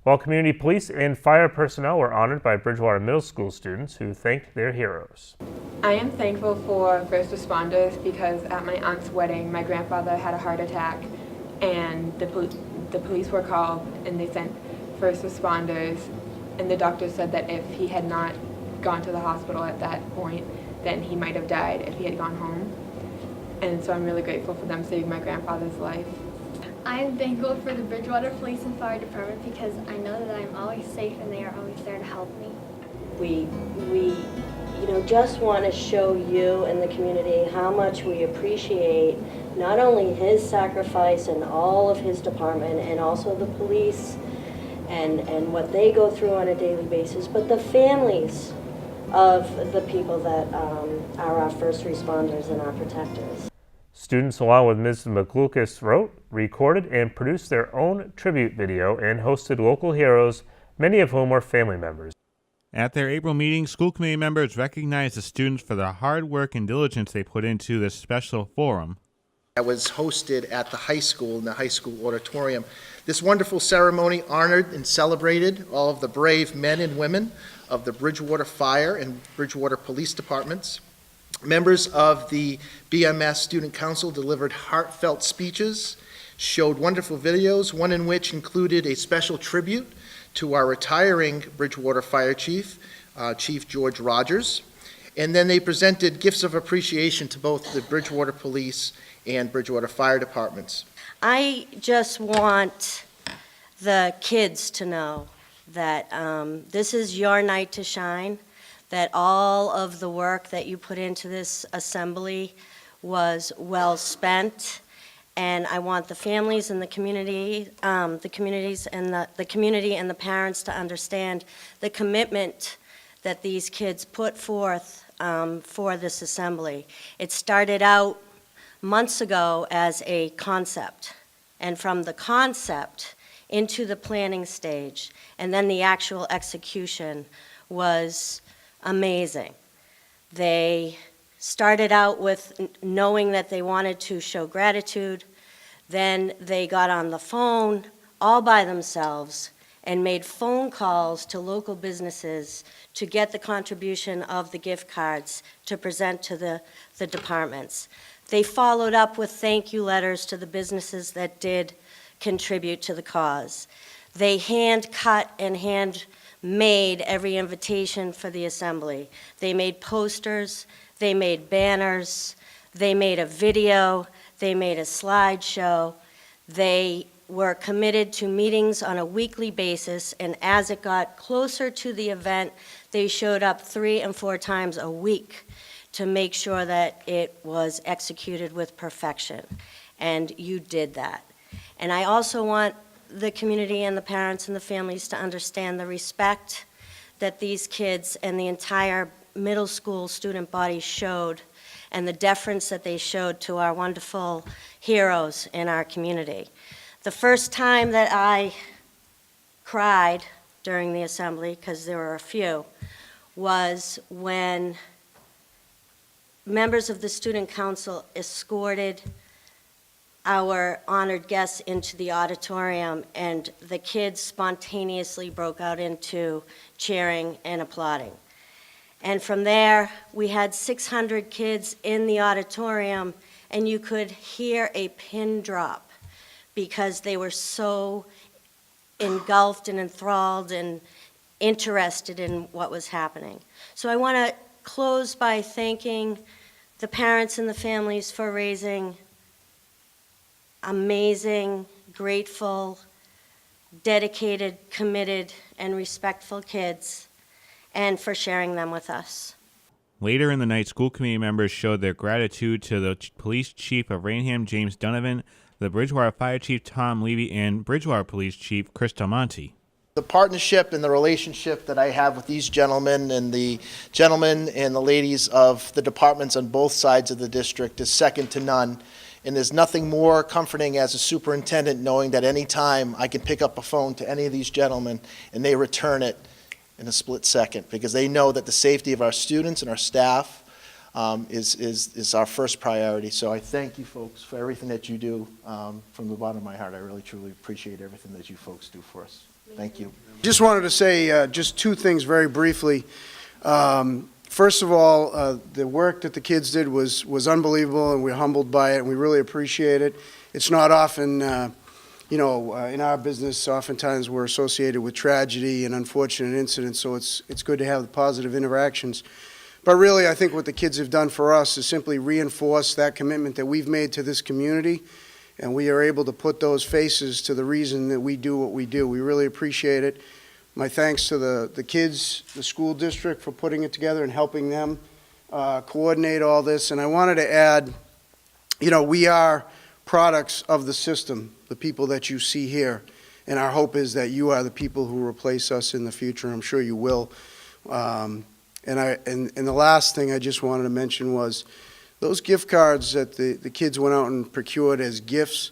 while community police and fire personnel were honored by Bridgewater Middle School students who thanked their heroes. I am thankful for first responders because at my aunt's wedding, my grandfather had a heart attack and the police were called and they sent first responders, and the doctor said that if he had not gone to the hospital at that point, then he might have died if he had gone home. And so I'm really grateful for them saving my grandfather's life. I am thankful for the Bridgewater Police and Fire Department because I know that I'm always safe and they are always there to help me. We just want to show you and the community how much we appreciate not only his sacrifice and all of his department and also the police and what they go through on a daily basis, but the families of the people that are our first responders and our protectors. Students, along with Ms. McLucas, wrote, recorded, and produced their own tribute video and hosted local heroes, many of whom were family members. At their April meeting, school committee members recognized the students for the hard work and diligence they put into this special forum. That was hosted at the high school in the high school auditorium. This wonderful ceremony honored and celebrated all of the brave men and women of the Bridgewater Fire and Bridgewater Police Departments. Members of the BMS Student Council delivered heartfelt speeches, showed wonderful videos, one in which included a special tribute to our retiring Bridgewater Fire Chief, Chief George Rogers. And then they presented gifts of appreciation to both the Bridgewater Police and Bridgewater Fire Departments. I just want the kids to know that this is your night to shine, that all of the work that you put into this assembly was well spent, and I want the families and the community, the communities and the community and the parents to understand the commitment that these kids put forth for this assembly. It started out months ago as a concept, and from the concept into the planning stage, and then the actual execution was amazing. They started out with knowing that they wanted to show gratitude, then they got on the phone all by themselves and made phone calls to local businesses to get the contribution of the gift cards to present to the departments. They followed up with thank you letters to the businesses that did contribute to the cause. They hand cut and hand made every invitation for the assembly. They made posters, they made banners, they made a video, they made a slideshow. They were committed to meetings on a weekly basis, and as it got closer to the event, they showed up 3 and 4 times a week to make sure that it was executed with perfection. And you did that. And I also want the community and the parents and the families to understand the respect that these kids and the entire middle school student body showed, and the deference that they showed to our wonderful heroes in our community. The first time that I cried during the assembly, because there were a few, was when members of the student council escorted our honored guests into the auditorium, and the kids spontaneously broke out into cheering and applauding. And from there, we had 600 kids in the auditorium, and you could hear a pin drop because they were so engulfed and enthralled and interested in what was happening. So I want to close by thanking the parents and the families for raising amazing, grateful, dedicated, committed, and respectful kids, and for sharing them with us. Later in the night, school committee members showed their gratitude to the police chief of Rainham, James Donovan, the Bridgewater Fire Chief, Tom Levy, and Bridgewater Police Chief, Chris Delmonte. The partnership and the relationship that I have with these gentlemen and the gentlemen and the ladies of the departments on both sides of the district is second to none. And there's nothing more comforting as a superintendent knowing that any time I can pick up a phone to any of these gentlemen and they return it in a split second, because they know that the safety of our students and our staff is our first priority. So I thank you folks for everything that you do from the bottom of my heart. I really, truly appreciate everything that you folks do for us. Thank you. Just wanted to say just two things very briefly. First of all, the work that the kids did was unbelievable, and we're humbled by it, and we really appreciate it. It's not often, in our business, oftentimes we're associated with tragedy and unfortunate incidents, so it's good to have the positive interactions. But really, I think what the kids have done for us is simply reinforce that commitment that we've made to this community, and we are able to put those faces to the reason that we do what we do. We really appreciate it. My thanks to the kids, the school district for putting it together and helping them coordinate all this. And I wanted to add, we are products of the system, the people that you see here. And our hope is that you are the people who replace us in the future. I'm sure you will. And the last thing I just wanted to mention was those gift cards that the kids went out and procured as gifts.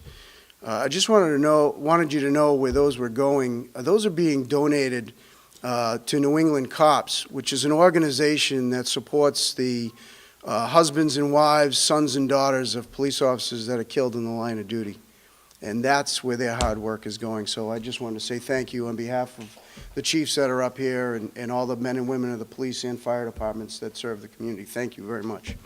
I just wanted you to know where those were going. Those are being donated to New England Cops, which is an organization that supports the husbands and wives, sons and daughters of police officers that are killed in the line of duty. And that's where their hard work is going. So I just wanted to say thank you on behalf of the chiefs that are up here and all the men and women of the police and fire departments that serve the community. Thank you very much.